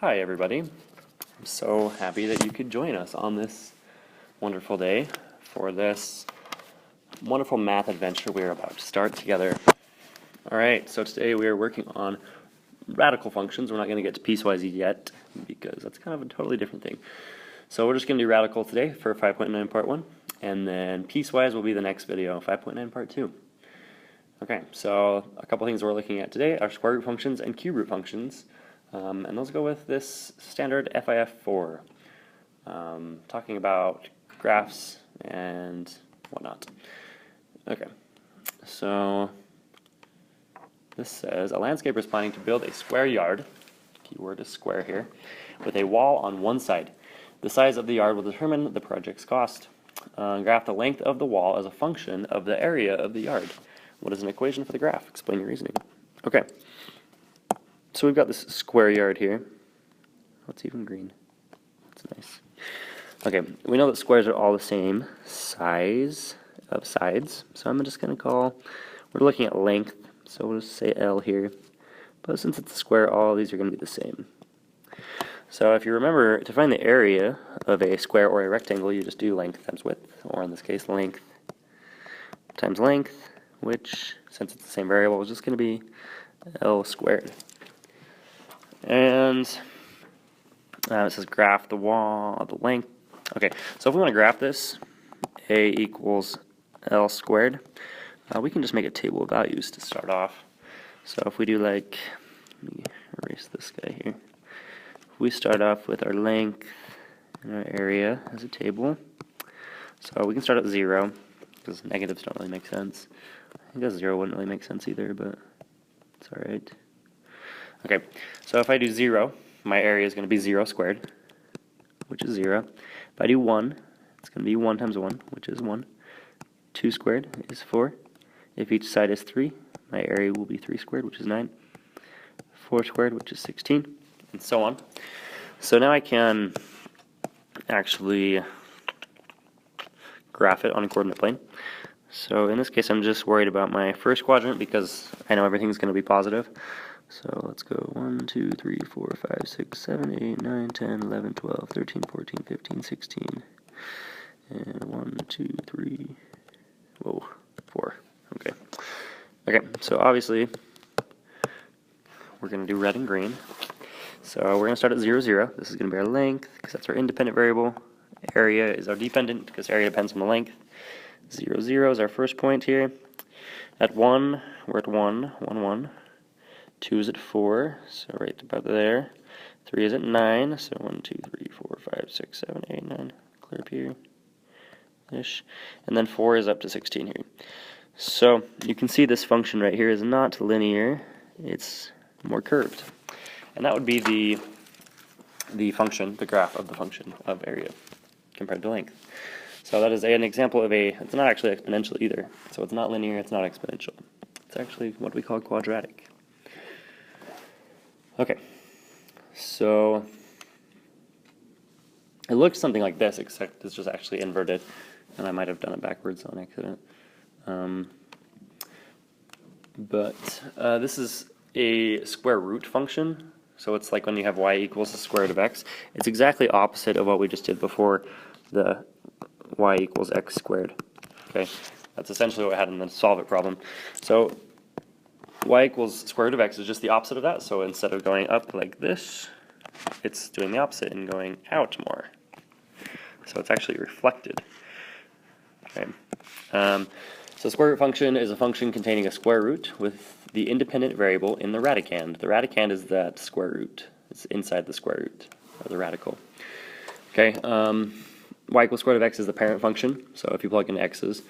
Hi everybody. I'm so happy that you could join us on this wonderful day for this wonderful math adventure we are about to start together. Alright, so today we are working on radical functions. We're not going to get to piecewise yet because that's kind of a totally different thing. So we're just going to do radical today for 5.9 part 1, and then piecewise will be the next video, 5.9 part 2. Okay, so a couple things we're looking at today are square root functions and cube root functions. And those go with this standard FIF4, talking about graphs and whatnot. Okay, so this says a landscaper is planning to build a square yard, keyword is square here, with a wall on one side. The size of the yard will determine the project's cost. Graph the length of the wall as a function of the area of the yard. What is an equation for the graph? Explain your reasoning. Okay. So we've got this square yard here. What's even green? That's nice. Okay, we know that squares are all the same size of sides. So I'm just going to call, we're looking at length, so we'll just say L here. But since it's a square, all of these are going to be the same. So if you remember, to find the area of a square or a rectangle, you just do length times width, or in this case, length times length, which, since it's the same variable, is just going to be L squared. And it says graph the wall, the length. Okay, so if we want to graph this, A equals L squared, we can just make a table of values to start off. So if we do like, let me erase this guy here. If we start off with our length and our area as a table, so we can start at 0, because negatives don't really make sense. I guess 0 wouldn't really make sense either, but it's alright. Okay, so if I do 0, my area is going to be 0 squared, which is 0. If I do 1, it's going to be 1 times 1, which is 1. 2 squared is 4. If each side is 3, my area will be 3 squared, which is 9. 4 squared, which is 16, and so on. So now I can actually graph it on a coordinate plane. So in this case, I'm just worried about my first quadrant because I know everything's going to be positive. So let's go 1, 2, 3, 4, 5, 6, 7, 8, 9, 10, 11, 12, 13, 14, 15, 16. And 1, 2, 3, whoa, 4. Okay. Okay, so obviously we're going to do red and green. So we're going to start at 0, 0. This is going to be our length because that's our independent variable. Area is our dependent because area depends on the length. 0, 0 is our first point here. At 1, we're at 1, 1, 1. 2 is at 4, so right about there. 3 is at 9, so 1, 2, 3, 4, 5, 6, 7, 8, 9. Clear up here. Ish. And then 4 is up to 16 here. So you can see this function right here is not linear, it's more curved. And that would be the function, the graph of the function of area compared to length. So that is an example of it's not actually exponential either. So it's not linear, it's not exponential. It's actually what we call quadratic. Okay, so it looks something like this, except it's just actually inverted, and I might have done it backwards on accident. This is a square root function, so it's like when you have y equals the square root of x. It's exactly opposite of what we just did before, the y equals x squared. Okay, that's essentially what we had in the solve it problem. So y equals square root of x is just the opposite of that, so instead of going up like this, it's doing the opposite and going out more. So it's actually reflected. Okay. So square root function is a function containing a square root with the independent variable in the radicand. The radicand is that square root. It's inside the square root, or the radical. Okay, y equals square root of x is the parent function, so if you plug in x's,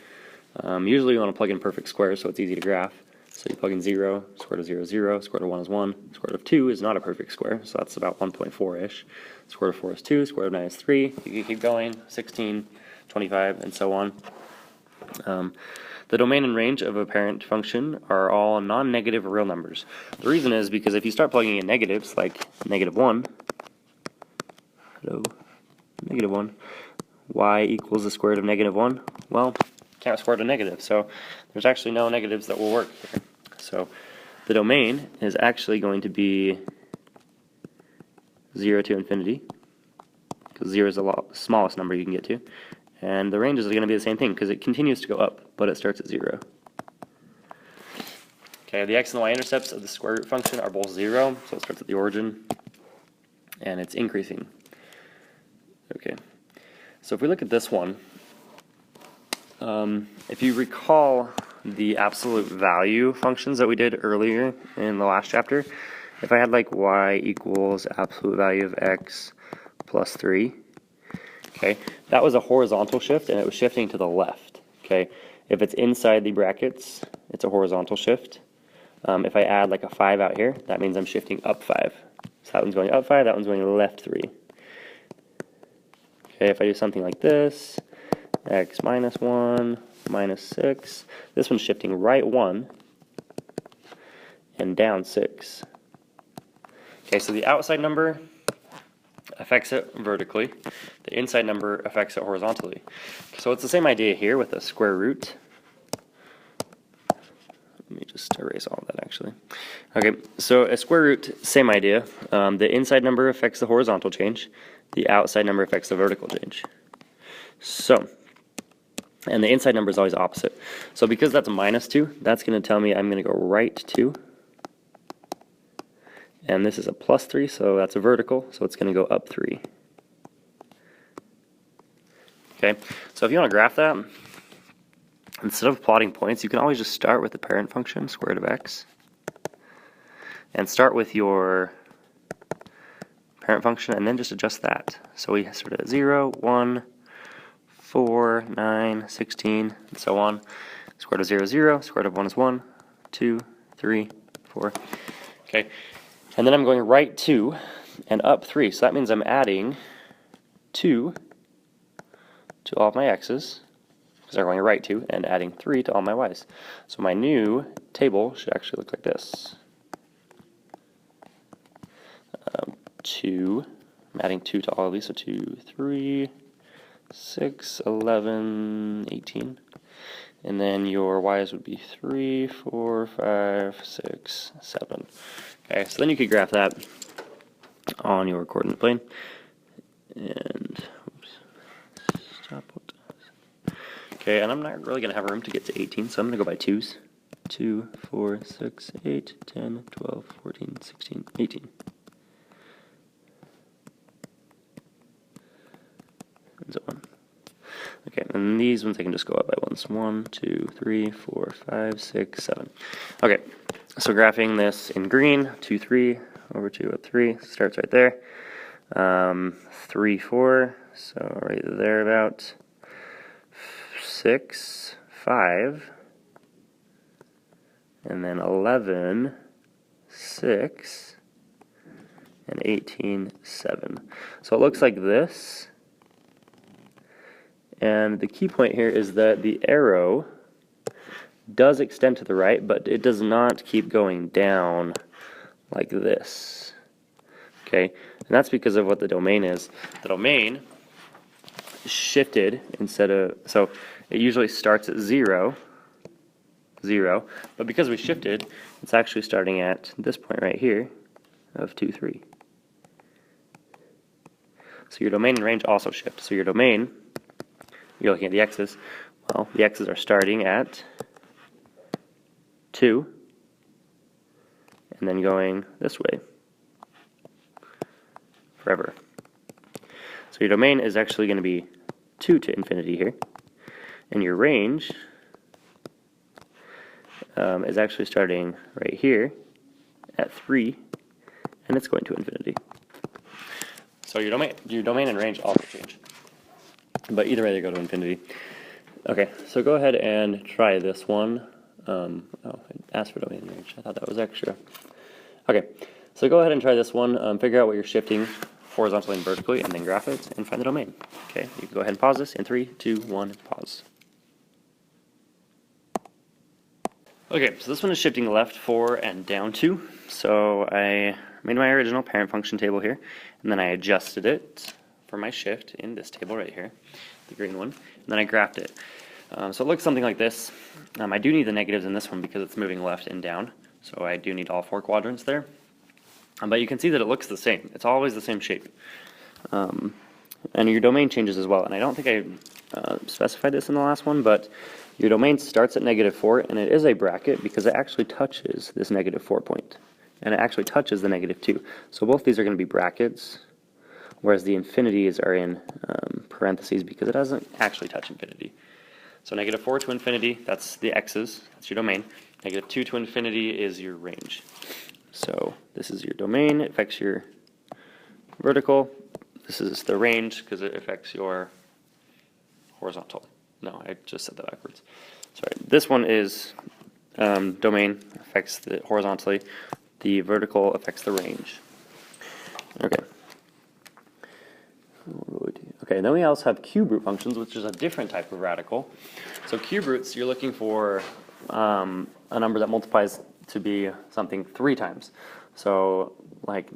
usually you want to plug in perfect squares so it's easy to graph. So you plug in 0, square root of 0 is 0, square root of 1 is 1, square root of 2 is not a perfect square, so that's about 1.4-ish. Square root of 4 is 2, square root of 9 is 3, you can keep going, 16, 25, and so on. The domain and range of a parent function are all non-negative real numbers. The reason is because if you start plugging in negatives, like negative 1, negative 1, y equals the square root of negative 1, well, can't square root of negative, so there's actually no negatives that will work here. So the domain is actually going to be 0 to infinity, because 0 is the smallest number you can get to. And the ranges are going to be the same thing, because it continues to go up, but it starts at 0. Okay, the x and the y intercepts of the square root function are both 0, so it starts at the origin, and it's increasing. Okay, so if we look at this one, if you recall the absolute value functions that we did earlier in the last chapter, if I had like y equals absolute value of x plus 3, okay, that was a horizontal shift and it was shifting to the left. Okay, if it's inside the brackets, it's a horizontal shift. If I add like a 5 out here, that means I'm shifting up 5. So that one's going up 5, that one's going left 3. Okay, if I do something like this, x minus 1, minus 6, this one's shifting right 1 and down 6. Okay, so the outside number affects it vertically. The inside number affects it horizontally. So it's the same idea here with the square root. Let me just erase all of that actually. Okay, so a square root, same idea. The inside number affects the horizontal change. The outside number affects the vertical change. So, and the inside number is always opposite. So because that's a minus 2, that's going to tell me I'm going to go right 2. And this is a plus 3, so that's a vertical, so it's going to go up 3. Okay, so if you want to graph that, instead of plotting points, you can always just start with the parent function, square root of x, and start with your parent function and then just adjust that. So we start at 0, 1, 4, 9, 16, and so on. Square root of 0 is 0, square root of 1 is 1, 2, 3, 4. Okay, and then I'm going right 2 and up 3, so that means I'm adding 2 to all of my x's, because they're going right 2, and adding 3 to all my y's. So my new table should actually look like this. 2, I'm adding 2 to all of these, so 2, 3, 6, 11, 18. And then your y's would be 3, 4, 5, 6, 7. Okay, so then you could graph that on your coordinate plane. And, oops, stop it. Okay, and I'm not really going to have room to get to 18, so I'm going to go by 2's. 2, 4, 6, 8, 10, 12, 14, 16, 18. And so on. Okay, and these ones I can just go up by ones. 1, 2, 3, 4, 5, 6, 7. Okay, so graphing this in green, 2, 3, over 2, up 3, starts right there. 3, 4, so right there about. 6, 5, and then 11, 6, and 18, 7. So it looks like this. And the key point here is that the arrow does extend to the right, but it does not keep going down like this. Okay, and that's because of what the domain is. The domain shifted instead of, so it usually starts at 0, 0, but because we shifted, it's actually starting at this point right here of 2, 3. So your domain and range also shift. So your domain, you're looking at the x's, well, the x's are starting at 2, and then going this way forever. So your domain is actually going to be 2 to infinity here, and your range is actually starting right here at 3, and it's going to infinity. So your domain and range also change, but either way they go to infinity. Okay, so go ahead and try this one. Oh, it asked for domain and range. I thought that was extra. Okay, so go ahead and try this one. Figure out what you're shifting horizontally and vertically, and then graph it and find the domain. Okay, you can go ahead and pause this in 3, 2, 1, pause. Okay, so this one is shifting left 4 and down 2. So I made my original parent function table here, and then I adjusted it for my shift in this table right here, the green one, and then I graphed it. So it looks something like this. I do need the negatives in this one because it's moving left and down, so I do need all 4 quadrants there. But you can see that it looks the same. It's always the same shape. And your domain changes as well. And I don't think I specified this in the last one, but your domain starts at -4, and it is a bracket because it actually touches this -4 point. And it actually touches the -2. So both these are going to be brackets, whereas the infinities are in parentheses because it doesn't actually touch infinity. So -4 to infinity, that's the x's, that's your domain. -2 to infinity is your range. So this is your domain, it affects your vertical. This is the range because it affects your horizontal. No, I just said that backwards. Sorry. This one is domain, affects the horizontally. The vertical affects the range. Okay. Okay, then we also have cube root functions, which is a different type of radical. So cube roots, you're looking for a number that multiplies to be something 3 times. So like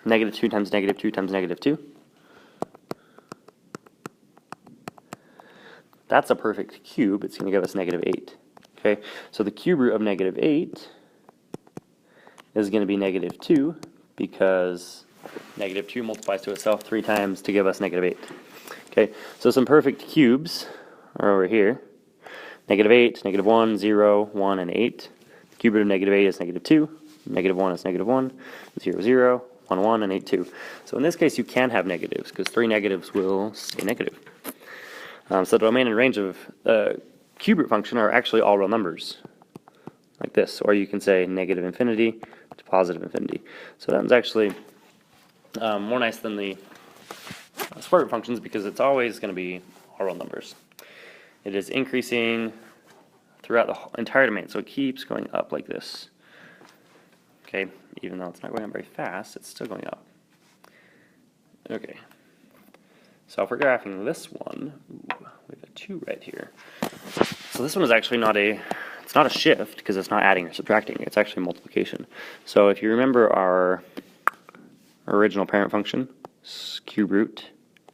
-2 times -2 times -2. That's a perfect cube. It's going to give us -8. Okay, so the cube root of -8 is going to be -2 because -2 multiplies to itself 3 times to give us -8. Okay, so some perfect cubes are over here. -8, -1, 0, 1, and 8. The cube root of -8 is -2. -1 is -1, 0, 0, 1, 1, and 8, 2. So in this case, you can have negatives because 3 negatives will stay negative. So the domain and range of cube root function are actually all real numbers, like this. Or you can say -infinity to positive infinity. So that's actually more nice than the square root functions because it's always going to be all real numbers. It is increasing throughout the entire domain, so it keeps going up like this. Okay, even though it's not going up very fast, it's still going up. Okay. So if we're graphing this one, we have a 2 right here. So this one is actually it's not a shift because it's not adding or subtracting, it's actually multiplication. So if you remember our original parent function, cube root,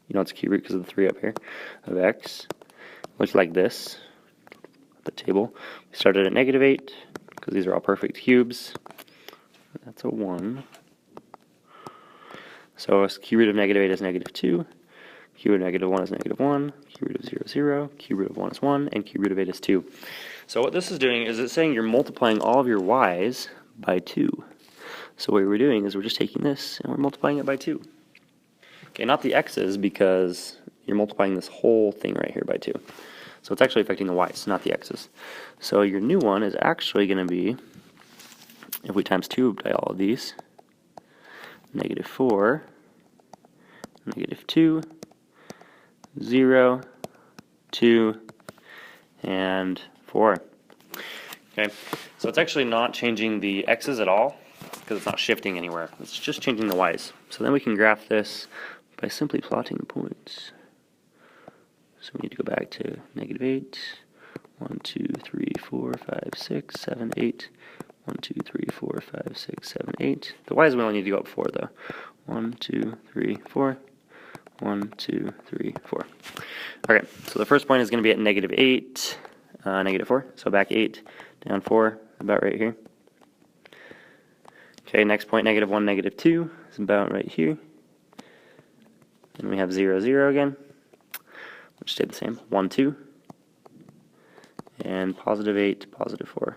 you know it's cube root because of the 3 up here, of x, looks like this, the table. We started at -8 because these are all perfect cubes. That's a 1. So cube root of -8 is -2. Cube root of -1 is -1, cube root of 0 is 0, cube root of 1 is 1, and cube root of 8 is 2. So what this is doing is it's saying you're multiplying all of your y's by 2. So what we're doing is we're just taking this and we're multiplying it by 2. Okay, not the x's because you're multiplying this whole thing right here by 2. So it's actually affecting the y's, not the x's. So your new one is actually going to be, if we times 2 by all of these, -4, -2, 0, 2, and 4. Okay, so it's actually not changing the x's at all because it's not shifting anywhere. It's just changing the y's. So then we can graph this by simply plotting the points. So we need to go back to -8, 1, 2, 3, 4, 5, 6, 7, 8. 1, 2, 3, 4, 5, 6, 7, 8. The y's we only need to go up 4 though. 1, 2, 3, 4. 1, 2, 3, 4. Okay, so the first point is going to be at -8, -4. So back 8, down 4, about right here. Okay, next point, -1, -2 is about right here. And we have 0, 0 again, which stayed the same. 1, 2. And +8, +4.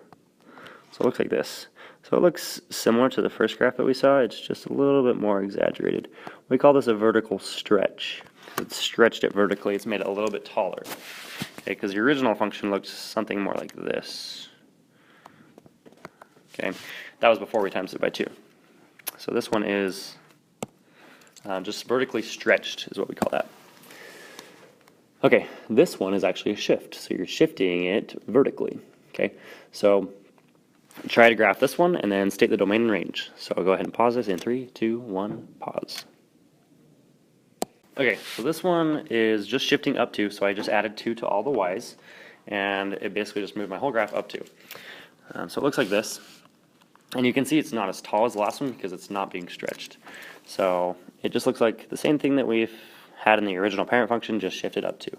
So it looks like this. So it looks similar to the first graph that we saw, it's just a little bit more exaggerated. We call this a vertical stretch. It's stretched it vertically, it's made it a little bit taller. Okay, because the original function looked something more like this. Okay, that was before we times it by 2. So this one is just vertically stretched is what we call that. Okay, this one is actually a shift, so you're shifting it vertically. Okay, so try to graph this one and then state the domain and range. So I'll go ahead and pause this in 3, 2, 1, pause. Okay, so this one is just shifting up 2, so I just added 2 to all the y's, and it basically just moved my whole graph up 2. So it looks like this, and you can see it's not as tall as the last one because it's not being stretched. So it just looks like the same thing that we've had in the original parent function, just shifted up 2.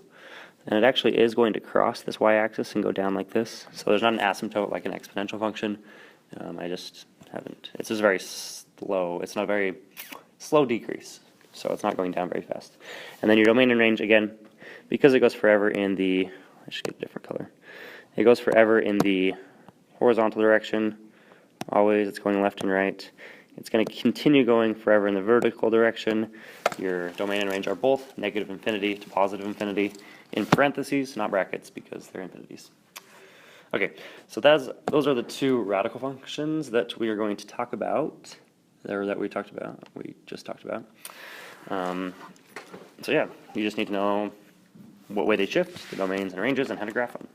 And it actually is going to cross this y-axis and go down like this. So there's not an asymptote like an exponential function. I just haven't. It's just very slow. It's not a very slow decrease, so it's not going down very fast. And then your domain and range, again, because it goes forever in the, I should get a different color. It goes forever in the horizontal direction. Always, it's going left and right. It's going to continue going forever in the vertical direction. Your domain and range are both negative infinity to positive infinity in parentheses, not brackets, because they're infinities. Okay, so those are the two radical functions that we are going to talk about, or that we just talked about. So yeah, you just need to know what way they shift, the domains and ranges, and how to graph them.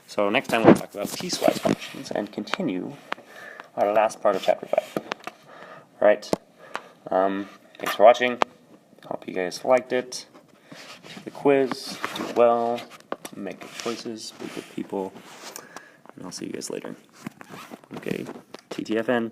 So next time we'll talk about piecewise functions and continue our last part of chapter 5. All right, thanks for watching. Hope you guys liked it. Take the quiz, do well, make good choices, be good people, and I'll see you guys later. Okay, TTFN.